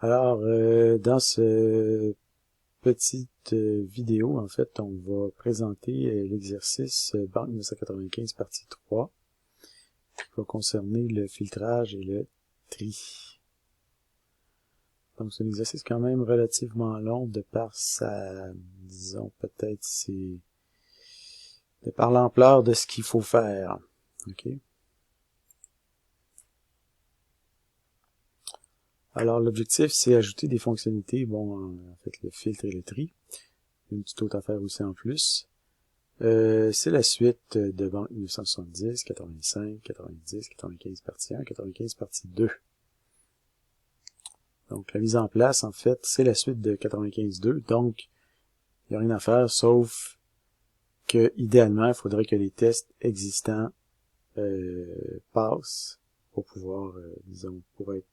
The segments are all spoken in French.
Alors, dans ce petite vidéo, en fait, on va présenter l'exercice Banque 1995 partie 3 qui va concerner le filtrage et le tri. Donc, c'est un exercice quand même relativement long de par sa, disons, peut-être c'est de par l'ampleur de ce qu'il faut faire. OK? Alors, l'objectif, c'est ajouter des fonctionnalités, bon, en fait, le filtre et le tri. Une petite autre affaire aussi en plus. C'est la suite de Banque 1970, 85, 90, 95 partie 1, 95 partie 2. Donc, la mise en place, en fait, c'est la suite de 95.2. Donc, il n'y a rien à faire, sauf que, idéalement, il faudrait que les tests existants passent pour pouvoir, disons, pour être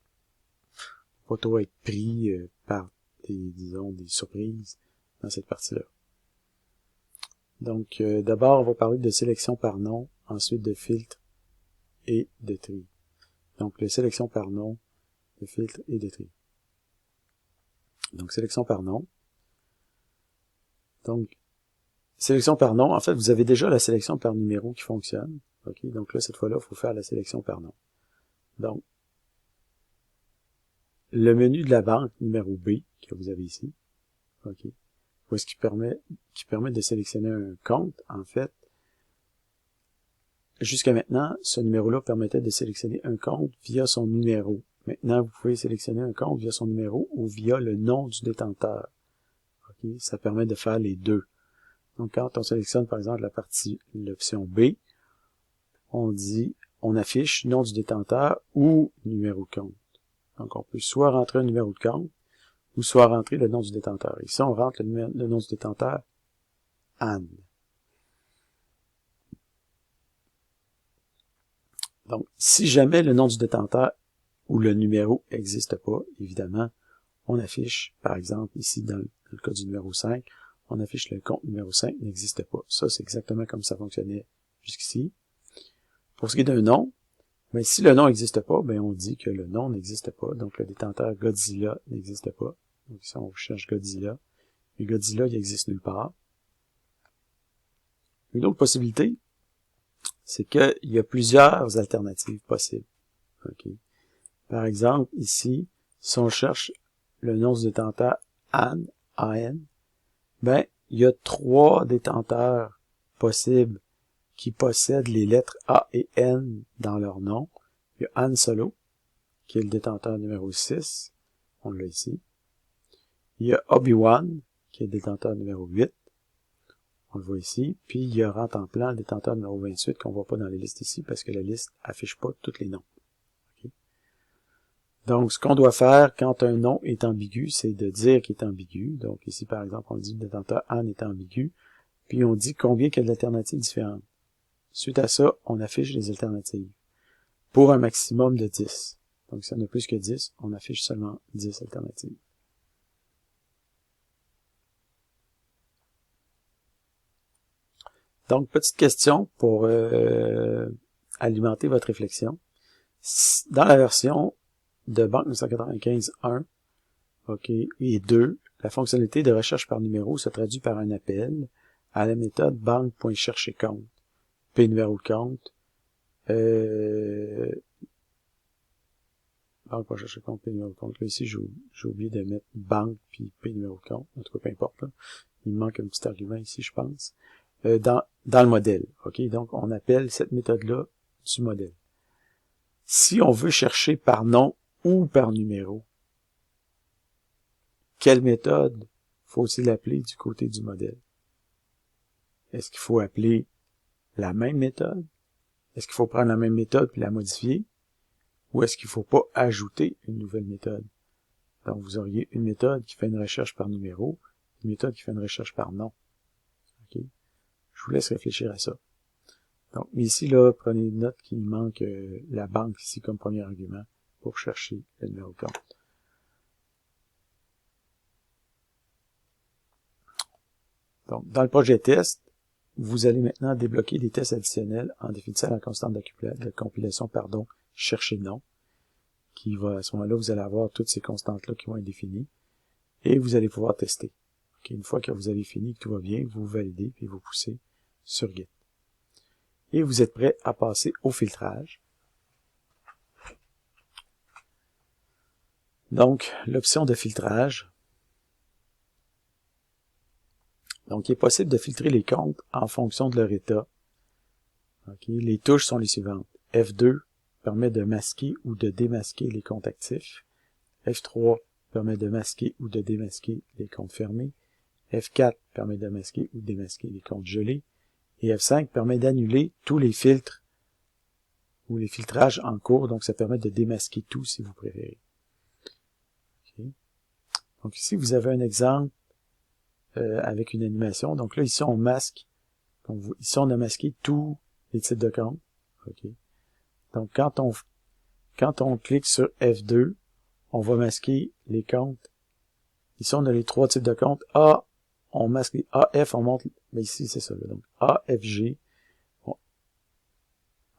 pas trop être pris par des, disons, des surprises dans cette partie-là. Donc, d'abord, on va parler de sélection par nom, ensuite de filtre et de tri. Donc, la sélection par nom, de filtre et de tri. Donc, sélection par nom. Donc, sélection par nom, en fait, vous avez déjà la sélection par numéro qui fonctionne. OK? Donc là, cette fois-là, il faut faire la sélection par nom. Donc, le menu de la banque numéro B, que vous avez ici, OK? Où est-ce qui permet de sélectionner un compte, en fait, jusqu'à maintenant, ce numéro-là permettait de sélectionner un compte via son numéro. Maintenant, vous pouvez sélectionner un compte via son numéro ou via le nom du détenteur. OK? Ça permet de faire les deux. Donc, quand on sélectionne, par exemple, l'option B, on affiche nom du détenteur ou numéro de compte. Donc, on peut soit rentrer un numéro de compte ou soit rentrer le nom du détenteur. Ici, on rentre le nom du détenteur, Anne. Donc, si jamais le nom du détenteur ou le numéro n'existe pas, évidemment, on affiche, par exemple, ici, dans le cas du numéro 5, on affiche le compte numéro 5 n'existe pas. Ça, c'est exactement comme ça fonctionnait jusqu'ici. Pour ce qui est d'un nom, mais si le nom n'existe pas, ben on dit que le nom n'existe pas. Donc, le détenteur Godzilla n'existe pas. Donc, ici, on cherche Godzilla. Et Godzilla, il existe nulle part. Une autre possibilité, c'est qu'il y a plusieurs alternatives possibles. Okay. Par exemple, ici, si on cherche le nom du détenteur Anne, A-N, ben, il y a 3 détenteurs possibles qui possèdent les lettres A et N dans leur nom. Il y a Han Solo, qui est le détenteur numéro 6. On l'a ici. Il y a Obi-Wan, qui est le détenteur numéro 8. On le voit ici. Puis il y a Rantanplan, le détenteur numéro 28, qu'on ne voit pas dans les listes ici, parce que la liste affiche pas tous les noms. Okay. Donc, ce qu'on doit faire quand un nom est ambigu, c'est de dire qu'il est ambigu. Donc ici, par exemple, on dit le détenteur Han est ambigu. Puis on dit combien il y a d'alternatives différentes. Suite à ça, on affiche les alternatives. Pour un maximum de 10. Donc, si on a plus que 10, on affiche seulement 10 alternatives. Donc, petite question pour alimenter votre réflexion. Dans la version de Banque 1995.1, OK, et 2, la fonctionnalité de recherche par numéro se traduit par un appel à la méthode banque.cherchercompte. P numéro de compte, banque.cherchercompte, P numéro de compte. Là, ici, j'ai oublié de mettre banque puis P numéro de compte. En tout cas, peu importe. Là. Il me manque un petit argument ici, je pense. Dans le modèle. OK? Donc, on appelle cette méthode-là du modèle. Si on veut chercher par nom ou par numéro, quelle méthode faut-il appeler du côté du modèle? Est-ce qu'il faut appeler la même méthode? Est-ce qu'il faut prendre la même méthode puis la modifier? Ou est-ce qu'il ne faut pas ajouter une nouvelle méthode? Donc, vous auriez une méthode qui fait une recherche par numéro, une méthode qui fait une recherche par nom. OK? Je vous laisse réfléchir à ça. Donc, ici, là, prenez note qu'il manque la banque ici comme premier argument pour chercher le numéro de compte. Donc, dans le projet test, vous allez maintenant débloquer des tests additionnels en définissant la constante de compilation, chercher nom, qui va, à ce moment-là, vous allez avoir toutes ces constantes-là qui vont être définies. Et vous allez pouvoir tester. Okay, une fois que vous avez fini, que tout va bien, vous validez, puis vous poussez sur Git. Et vous êtes prêt à passer au filtrage. Donc, l'option de filtrage. Donc, il est possible de filtrer les comptes en fonction de leur état. Okay, les touches sont les suivantes. F2 permet de masquer ou de démasquer les comptes actifs. F3 permet de masquer ou de démasquer les comptes fermés. F4 permet de masquer ou de démasquer les comptes gelés. Et F5 permet d'annuler tous les filtres ou les filtrages en cours. Donc, ça permet de démasquer tout si vous préférez. Okay. Donc, ici, vous avez un exemple avec une animation. Donc là, ici, on masque. Ici, on a masqué tous les types de comptes. Okay. Donc, quand on clique sur F2, on va masquer les comptes. Ici, on a les trois types de comptes. A, on masque les AF, on monte, mais ici, c'est ça, là. Donc, AFG. Bon.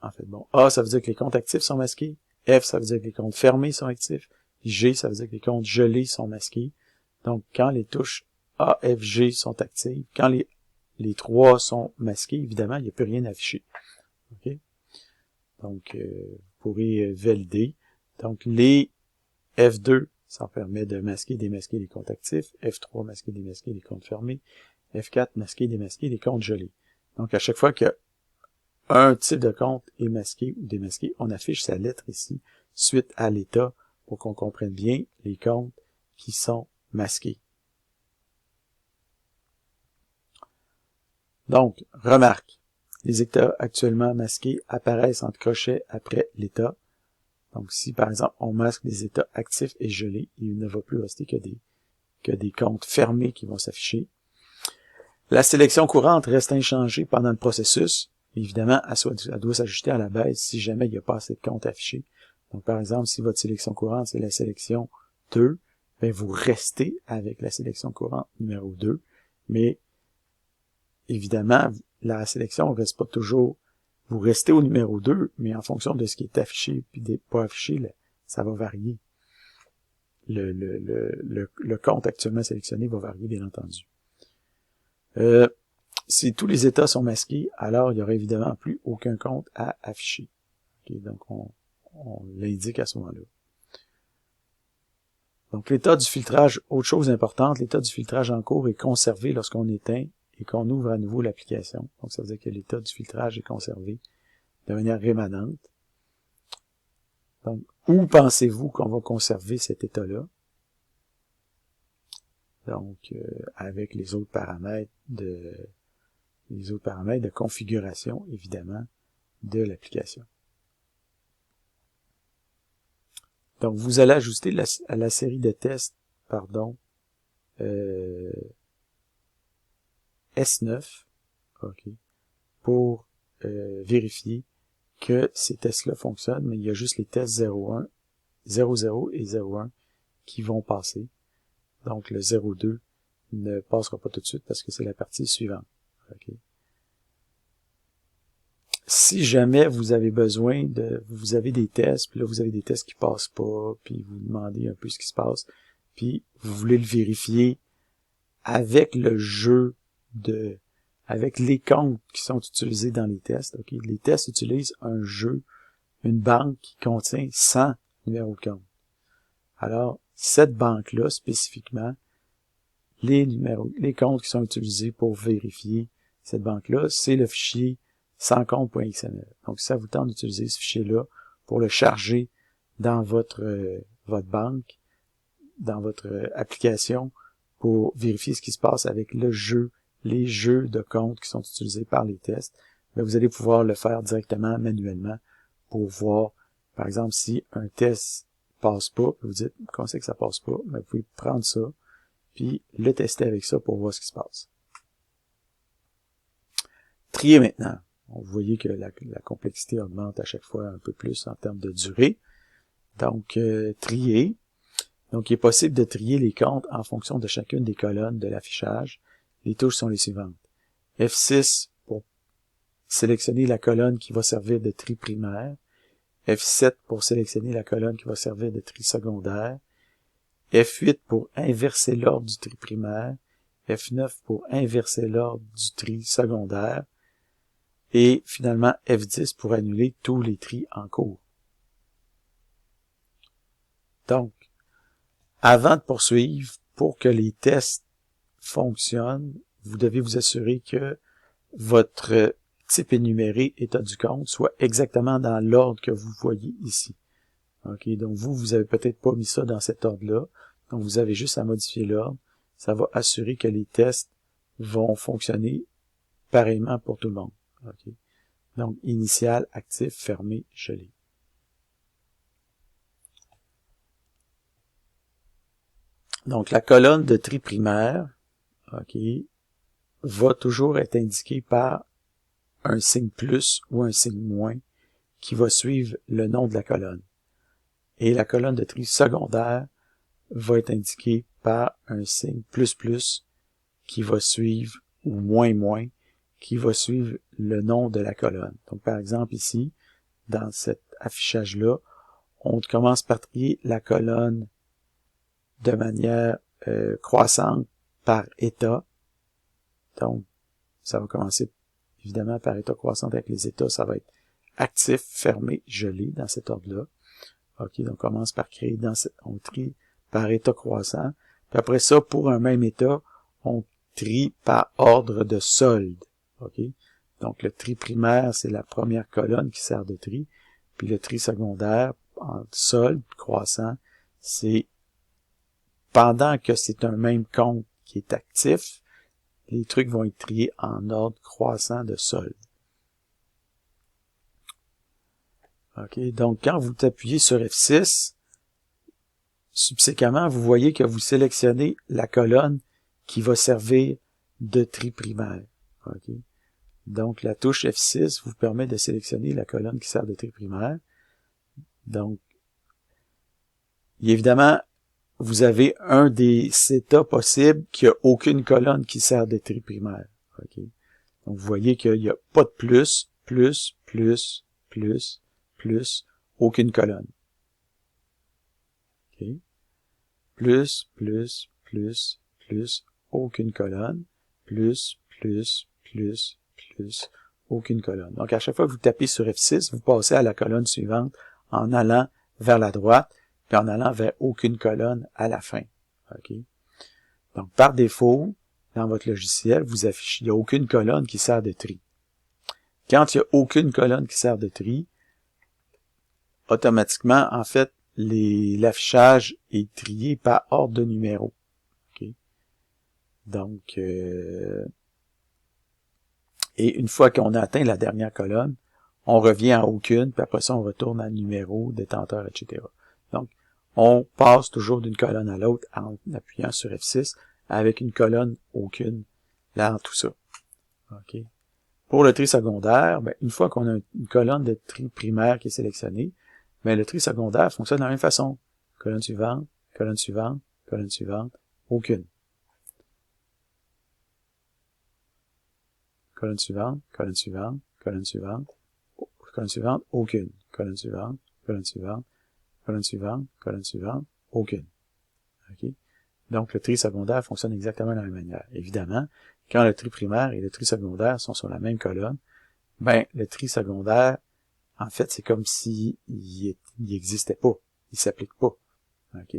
En fait, bon, A, ça veut dire que les comptes actifs sont masqués. F, ça veut dire que les comptes fermés sont actifs. G, ça veut dire que les comptes gelés sont masqués. Donc, quand les touches AFG sont actives, quand les trois sont masqués, évidemment, il n'y a plus rien affiché. OK? Donc, vous pourrez valider. Donc, les F2, ça permet de masquer, démasquer les comptes actifs. F3, masquer, démasquer les comptes fermés. F4, masquer, démasquer les comptes gelés. Donc, à chaque fois qu'un type de compte est masqué ou démasqué, on affiche sa lettre ici, suite à l'état, pour qu'on comprenne bien les comptes qui sont masqués. Donc, remarque, les états actuellement masqués apparaissent entre crochets après l'état. Donc, si par exemple, on masque des états actifs et gelés, il ne va plus rester que des comptes fermés qui vont s'afficher. La sélection courante reste inchangée pendant le processus. Évidemment, elle doit s'ajuster à la baisse si jamais il n'y a pas assez de comptes affichés. Donc, par exemple, si votre sélection courante, c'est la sélection 2, bien, vous restez avec la sélection courante numéro 2, mais évidemment, la sélection ne reste pas toujours. Vous restez au numéro 2, mais en fonction de ce qui est affiché et pas affiché, ça va varier. Le compte actuellement sélectionné va varier, bien entendu. Si tous les états sont masqués, alors il n'y aura évidemment plus aucun compte à afficher. Okay, donc, on l'indique à ce moment-là. Donc, l'état du filtrage, autre chose importante, l'état du filtrage en cours est conservé lorsqu'on éteint et qu'on ouvre à nouveau l'application. Donc, ça veut dire que l'état du filtrage est conservé de manière rémanente. Donc, où pensez-vous qu'on va conserver cet état-là? Donc, avec les autres paramètres de configuration, évidemment, de l'application. Donc, vous allez ajuster à la série de tests, S9, okay, pour vérifier que ces tests-là fonctionnent, mais il y a juste les tests 0, 0 et 01 qui vont passer. Donc, le 02 ne passera pas tout de suite parce que c'est la partie suivante. Okay. Si jamais vous avez besoin vous avez des tests, puis là, vous avez des tests qui passent pas, puis vous demandez un peu ce qui se passe, puis vous voulez le vérifier avec le jeu avec les comptes qui sont utilisés dans les tests. Okay. Les tests utilisent un jeu, une banque qui contient 100 numéros de compte. Alors, cette banque-là, spécifiquement, les comptes qui sont utilisés pour vérifier cette banque-là, c'est le fichier sanscompte.xml. Donc, ça vous tente d'utiliser ce fichier-là pour le charger dans votre banque, dans votre application, pour vérifier ce qui se passe avec les jeux de comptes qui sont utilisés par les tests. Mais vous allez pouvoir le faire directement, manuellement, pour voir, par exemple, si un test passe pas, vous dites, comment c'est que ça passe pas? Mais vous pouvez prendre ça, puis le tester avec ça pour voir ce qui se passe. Trier maintenant. Vous voyez que la complexité augmente à chaque fois un peu plus en termes de durée. Donc, trier. Donc, il est possible de trier les comptes en fonction de chacune des colonnes de l'affichage. Les touches sont les suivantes. F6 pour sélectionner la colonne qui va servir de tri primaire. F7 pour sélectionner la colonne qui va servir de tri secondaire, F8 pour inverser l'ordre du tri primaire, F9 pour inverser l'ordre du tri secondaire, et finalement F10 pour annuler tous les tris en cours. Donc, avant de poursuivre, pour que les tests fonctionnent, vous devez vous assurer que votre type énuméré état du compte soit exactement dans l'ordre que vous voyez ici. OK, donc vous avez peut-être pas mis ça dans cet ordre-là, donc vous avez juste à modifier l'ordre. Ça va assurer que les tests vont fonctionner pareillement pour tout le monde. OK. Donc, initial, actif, fermé, gelé. Donc, la colonne de tri primaire, OK, va toujours être indiquée par un signe plus ou un signe moins qui va suivre le nom de la colonne. Et la colonne de tri secondaire va être indiquée par un signe plus plus qui va suivre, ou moins moins, qui va suivre le nom de la colonne. Donc, par exemple, ici, dans cet affichage-là, on commence par trier la colonne de manière croissante par état. Donc, ça va commencer évidemment par état croissant avec les états. Ça va être actif, fermé, gelé dans cet ordre-là. OK, donc on commence par créer on trie par état croissant. Puis après ça, pour un même état, on trie par ordre de solde. OK? Donc, le tri primaire, c'est la première colonne qui sert de tri. Puis le tri secondaire, en solde croissant, c'est pendant que c'est un même compte qui est actif, les trucs vont être triés en ordre croissant de solde. OK? Donc, quand vous appuyez sur F6, subséquemment, vous voyez que vous sélectionnez la colonne qui va servir de tri primaire. OK? Donc, la touche F6 vous permet de sélectionner la colonne qui sert de tri primaire. Donc, évidemment, vous avez un des états possibles qui a aucune colonne qui sert de tri primaire. OK? Donc, vous voyez qu'il n'y a pas de plus, aucune colonne. OK? Plus, aucune colonne, aucune colonne. Donc, à chaque fois que vous tapez sur F6, vous passez à la colonne suivante en allant vers la droite, puis en allant vers aucune colonne à la fin. OK? Donc, par défaut, dans votre logiciel, vous affichez, il n'y a aucune colonne qui sert de tri. Quand il n'y a aucune colonne qui sert de tri, automatiquement, en fait, l'affichage est trié par ordre de numéro. Okay? Donc, et une fois qu'on a atteint la dernière colonne, on revient à aucune, puis après ça, on retourne à numéro, détenteur, etc. Donc, on passe toujours d'une colonne à l'autre en appuyant sur F6 avec une colonne aucune là en tout ça. Okay? Pour le tri secondaire, ben, une fois qu'on a une colonne de tri primaire qui est sélectionnée, mais le tri secondaire fonctionne de la même façon. Colonne suivante, colonne suivante, colonne suivante, aucune. Colonne suivante, colonne suivante, colonne suivante, colonne suivante, aucune. Colonne suivante, colonne suivante, colonne suivante, colonne suivante, aucune. OK? Donc, le tri secondaire fonctionne exactement de la même manière. Évidemment, quand le tri primaire et le tri secondaire sont sur la même colonne, ben, le tri secondaire, en fait, c'est comme s'il n'existait pas. Il s'applique pas. OK?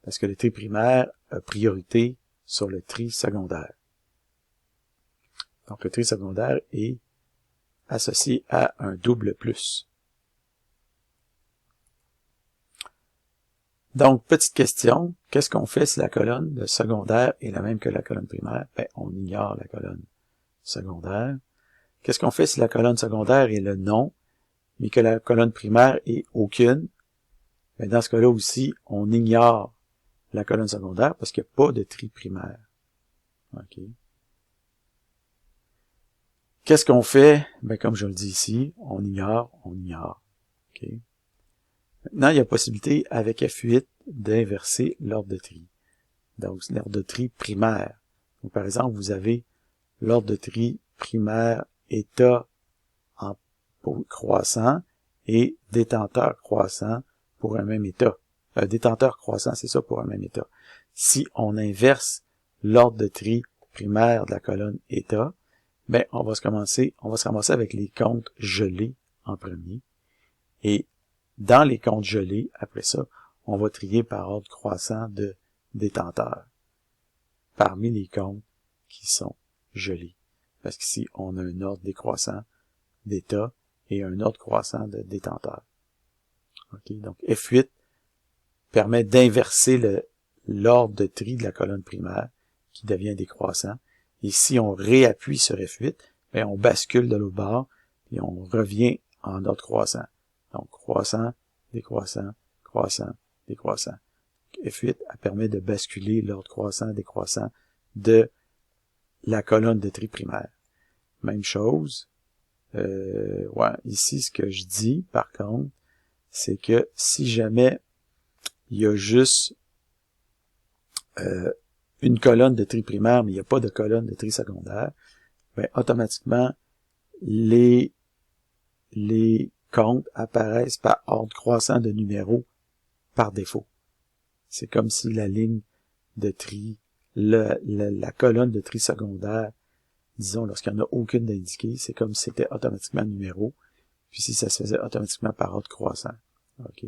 Parce que le tri primaire a priorité sur le tri secondaire. Donc, le tri secondaire est associé à un double plus. Donc, petite question, qu'est-ce qu'on fait si la colonne de secondaire est la même que la colonne primaire? Ben, on ignore la colonne secondaire. Qu'est-ce qu'on fait si la colonne secondaire est le nom, mais que la colonne primaire est aucune? Ben, dans ce cas-là aussi, on ignore la colonne secondaire parce qu'il n'y a pas de tri primaire. OK. Qu'est-ce qu'on fait? Ben, comme je le dis ici, on ignore. OK. Maintenant, il y a possibilité avec F8 d'inverser l'ordre de tri. Donc, l'ordre de tri primaire. Donc, par exemple, vous avez l'ordre de tri primaire état en croissant et détenteur croissant pour un même état. Détenteur croissant, c'est ça pour un même état. Si on inverse l'ordre de tri primaire de la colonne état, ben on va se ramasser avec les comptes gelés en premier. Et dans les comptes gelés, après ça, on va trier par ordre croissant de détenteur parmi les comptes qui sont gelés. Parce qu'ici, on a un ordre décroissant d'état et un ordre croissant de détenteur. Okay? Donc, F8 permet d'inverser l'ordre de tri de la colonne primaire qui devient décroissant. Et si on réappuie sur F8, bien, on bascule de l'autre bord et on revient en ordre croissant. Donc, croissant, décroissant, croissant, décroissant. F8 permet de basculer l'ordre croissant, décroissant de la colonne de tri primaire. Même chose. Ici, ce que je dis, par contre, c'est que si jamais il y a juste une colonne de tri primaire, mais il n'y a pas de colonne de tri secondaire, ben, automatiquement, les comptes apparaissent par ordre croissant de numéros par défaut. C'est comme si la ligne de tri, la colonne de tri secondaire, disons, lorsqu'il n'y en a aucune d'indiquée, c'est comme si c'était automatiquement numéro, puis si ça se faisait automatiquement par ordre croissant. OK.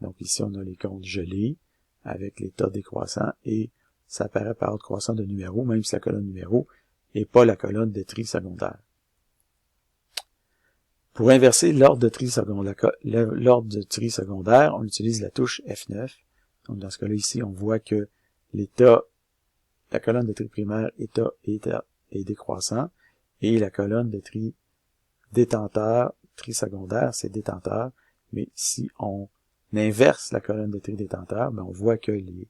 Donc ici, on a les comptes gelés avec l'état décroissant et ça apparaît par ordre croissant de numéro, même si la colonne numéro n'est pas la colonne de tri secondaire. Pour inverser l'ordre de tri secondaire, on utilise la touche F9. Donc dans ce cas-là, ici, on voit que l'état, la colonne de tri primaire état est décroissant et la colonne de tri détenteur, tri secondaire, c'est détenteur. Mais si on inverse la colonne de tri détenteur, ben on voit que les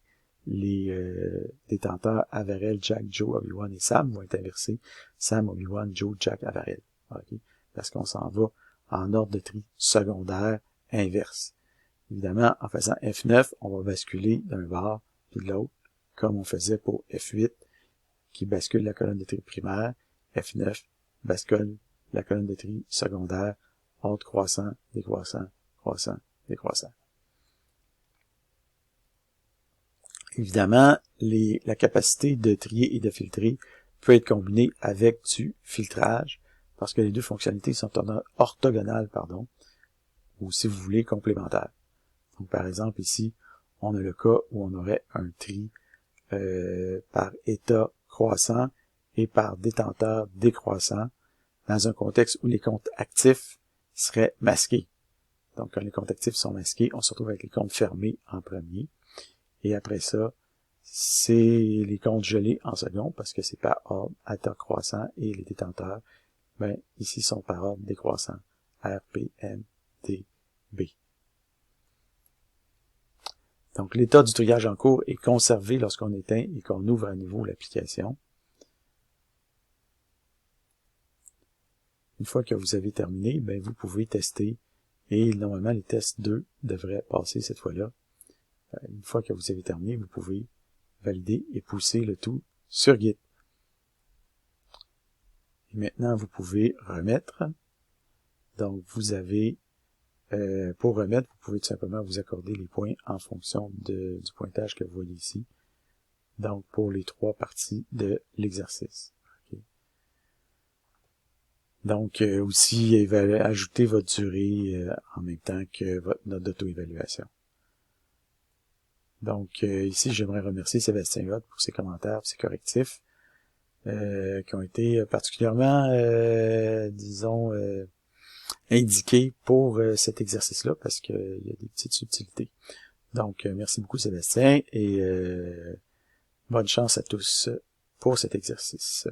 détenteurs Averell, Jack, Joe, Obi-Wan et Sam vont être inversés. Sam, Obi-Wan, Joe, Jack, Averell. Okay? Parce qu'on s'en va en ordre de tri secondaire inverse. Évidemment, en faisant F9, on va basculer d'un bord puis de l'autre, comme on faisait pour F8, qui bascule la colonne de tri primaire. F9 bascule la colonne de tri secondaire, ordre croissant, décroissant, croissant, décroissant. Évidemment, la capacité de trier et de filtrer peut être combinée avec du filtrage, parce que les deux fonctionnalités sont orthogonales, ou si vous voulez, complémentaires. Donc, par exemple, ici, on a le cas où on aurait un tri par état croissant et par détenteur décroissant, dans un contexte où les comptes actifs seraient masqués. Donc, quand les comptes actifs sont masqués, on se retrouve avec les comptes fermés en premier. Et après ça, c'est les comptes gelés en second, parce que c'est par ordre état croissant et les détenteurs, ben, ici sont par ordre décroissant. R, P, M, D, B. Donc, l'état du triage en cours est conservé lorsqu'on éteint et qu'on ouvre à nouveau l'application. Une fois que vous avez terminé, ben, vous pouvez tester et normalement les tests 2 devraient passer cette fois-là. Une fois que vous avez terminé, vous pouvez valider et pousser le tout sur Git. Et maintenant, vous pouvez remettre. Donc, vous avez, pour remettre, vous pouvez tout simplement vous accorder les points en fonction du pointage que vous voyez ici. Donc, pour les 3 parties de l'exercice. Okay. Donc, aussi, ajouter votre durée en même temps que votre note d'auto-évaluation. Donc, ici, j'aimerais remercier Sébastien Hott pour ses commentaires, ses correctifs, qui ont été particulièrement, disons, indiqués pour cet exercice-là, parce qu'il y a des petites subtilités. Donc, merci beaucoup Sébastien, et bonne chance à tous pour cet exercice.